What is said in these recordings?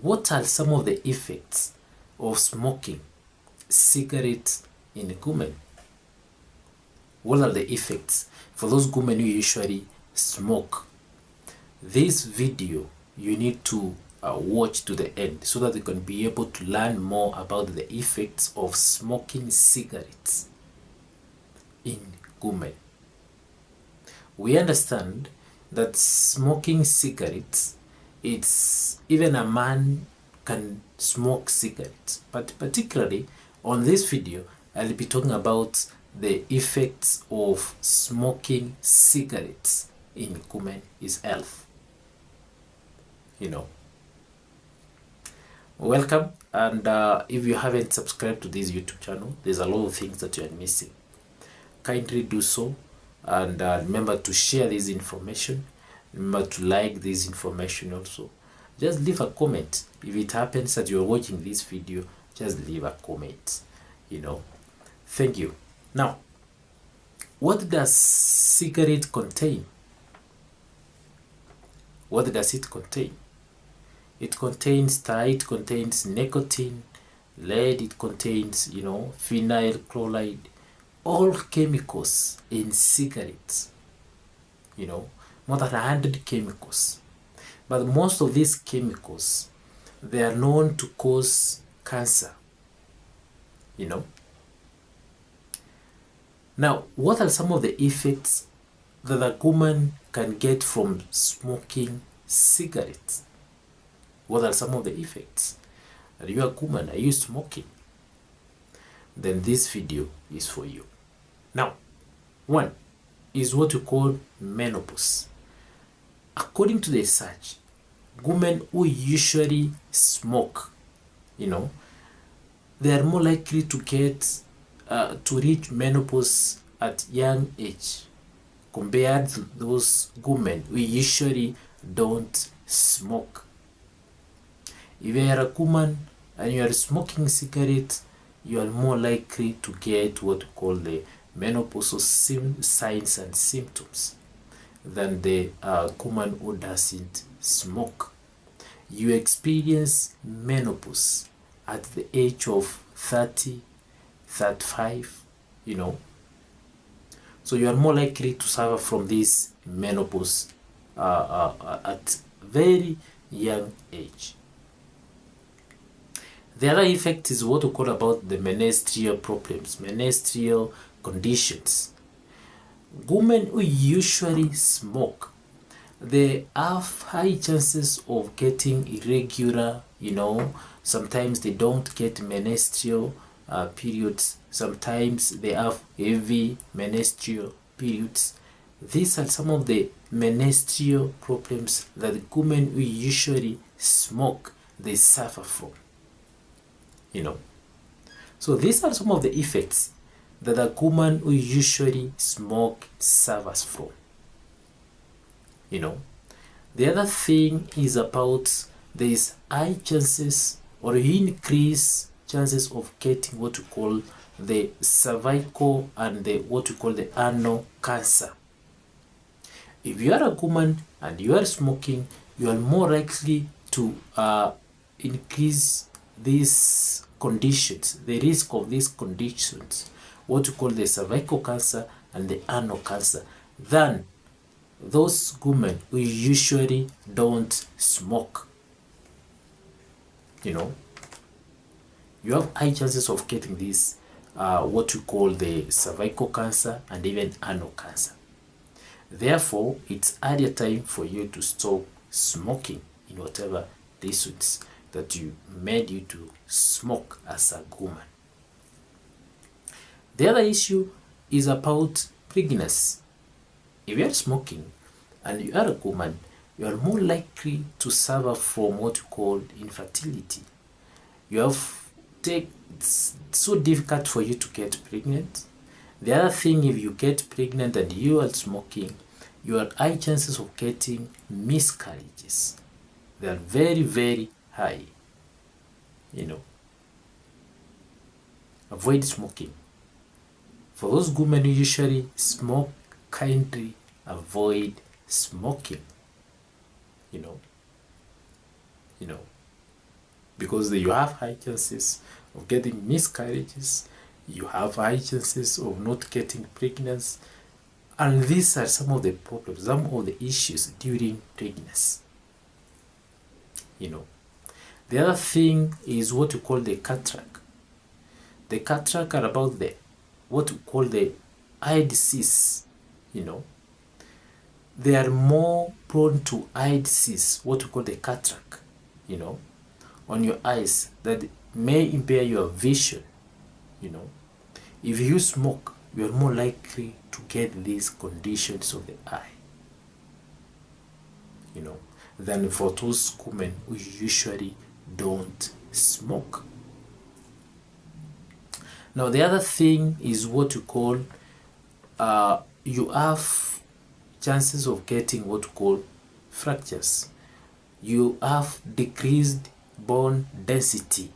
what are some of the effects of smoking cigarettes in women? What are the effects for those women who usually smoke? This video you need to watch to the end so that you can be able to learn more about the effects of smoking cigarettes in women. We understand that smoking cigarettes, it's even a man can smoke cigarettes, but particularly on this video I'll be talking about the effects of smoking cigarettes in women's health. Welcome, and if you haven't subscribed to this YouTube channel, there's a lot of things that you are missing. Kindly do so, and remember to share this information. Remember to like this information also. Just leave a comment. If it happens that you're watching this video, just leave a comment. Thank you. Now, what does cigarette contain? What does it contain? It contains tar, it contains nicotine, lead, it contains, phenyl chloride, all chemicals in cigarettes. More than 100 chemicals. But most of these chemicals, they are known to cause cancer. Now, what are some of the effects that a woman can get from smoking cigarettes? What are some of the effects? Are you a woman? Are you smoking? Then this video is for you. Now, one is what you call menopause. According to the research, women who usually smoke, they are more likely to get to reach menopause at young age compared to those women who usually don't smoke. If you are a woman and you are smoking cigarettes, you are more likely to get what we call the menopausal signs and symptoms than the woman who doesn't smoke. You experience menopause at the age of 30, 35, So you are more likely to suffer from this menopause at very young age. The other effect is what we call about the menstrual problems, menstrual conditions. Women who usually smoke, they have high chances of getting irregular, sometimes they don't get menstrual periods, sometimes they have heavy menstrual periods. These are some of the menstrual problems that women who usually smoke, they suffer from. So these are some of the effects that a woman who usually smoke suffers from. The other thing is about there is high chances or increased chances of getting what we call the cervical and what we call the anal cancer. If you are a woman and you are smoking, you are more likely to increase these conditions, the risk of these conditions, what we call the cervical cancer and the anal cancer, than those women who usually don't smoke. You have high chances of getting this, what we call the cervical cancer and even anal cancer. Therefore, it's earlier time for you to stop smoking in whatever reasons that you made you to smoke as a woman. The other issue is about pregnancy. If you are smoking and you are a woman, you are more likely to suffer from what we call infertility. It's so difficult for you to get pregnant. The other thing, if you get pregnant and you are smoking, you have high chances of getting miscarriages. They are very, very high. Avoid smoking. For those women who usually smoke, kindly avoid smoking. because you have high chances of getting miscarriages, you have high chances of not getting pregnancy, and these are some of the problems, some of the issues during pregnancy. The other thing is what we call the cataract. The cataract are about the what we call the eye disease. They are more prone to eye disease, what we call the cataract, on your eyes, that may impair your vision. If you smoke, you are more likely to get these conditions of the eye, than for those women who usually don't smoke. Now, the other thing is what you call, you have chances of getting what you call fractures. You have decreased bone density,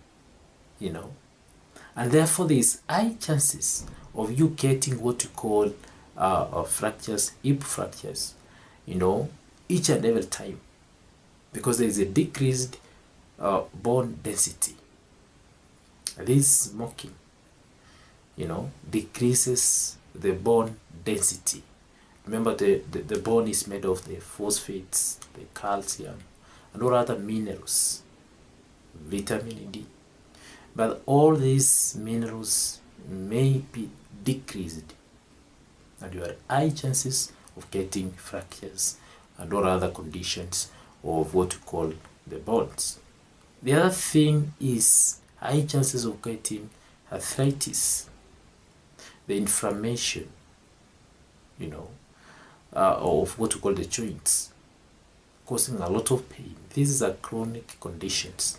and therefore there is high chances of you getting what you call fractures, hip fractures, each and every time, because there is a decreased bone density. This smoking, decreases the bone density. Remember, the bone is made of the phosphates, the calcium, and all other minerals, vitamin D. But all these minerals may be decreased, and you have high chances of getting fractures and all other conditions of what you call the bones. The other thing is high chances of getting arthritis, the inflammation, of what we call the joints, causing a lot of pain. These are chronic conditions.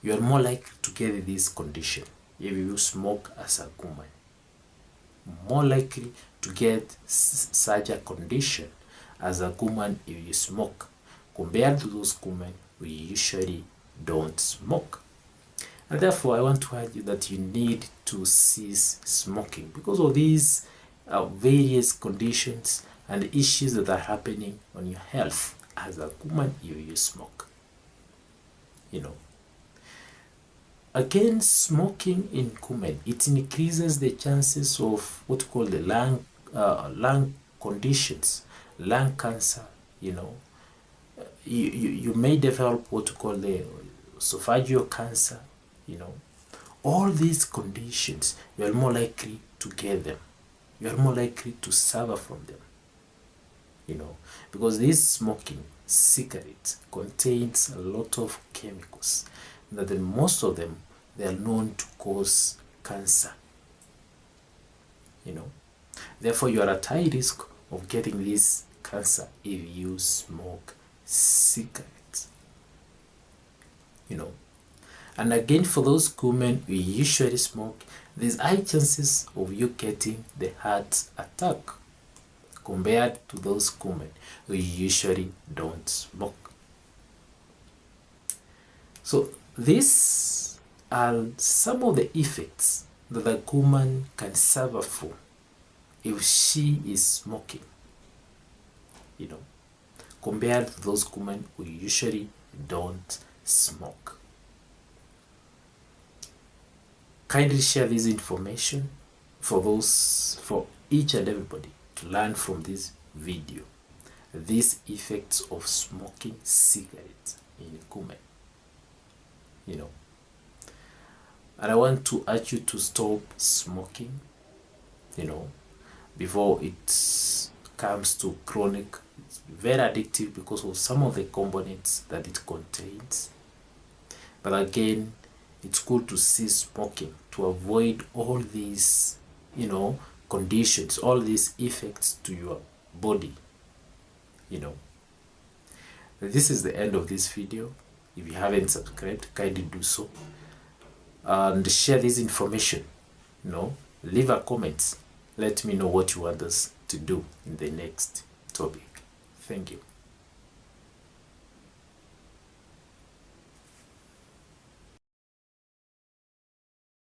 You are more likely to get this condition if you smoke as a woman. More likely to get such a condition as a woman if you smoke, compared to those women who usually don't smoke. And therefore, I want to argue that you need to cease smoking because of these various conditions and issues that are happening on your health as a woman if you smoke. Again, smoking in women, it increases the chances of what we call the lung conditions, lung cancer. You may develop what we call the esophageal cancer. All these conditions, you are more likely to get them. You are more likely to suffer from them. Because this smoking cigarette contains a lot of chemicals that most of them, they are known to cause cancer. Therefore, you are at high risk of getting this cancer if you smoke cigarettes. And again, for those women who usually smoke, there's high chances of you getting the heart attack compared to those women who usually don't smoke. So these are some of the effects that a woman can suffer from if she is smoking, compared to those women who usually don't smoke. Kindly share this information for each and everybody to learn from this video, these effects of smoking cigarettes in women. And I want to urge you to stop smoking, before it comes to chronic. It's very addictive because of some of the components that it contains. But again, it's good to cease smoking to avoid all these, conditions, all these effects to your body. This is the end of this video. If you haven't subscribed, kindly do so. And share this information. Leave a comment. Let me know what you want us to do in the next topic. Thank you.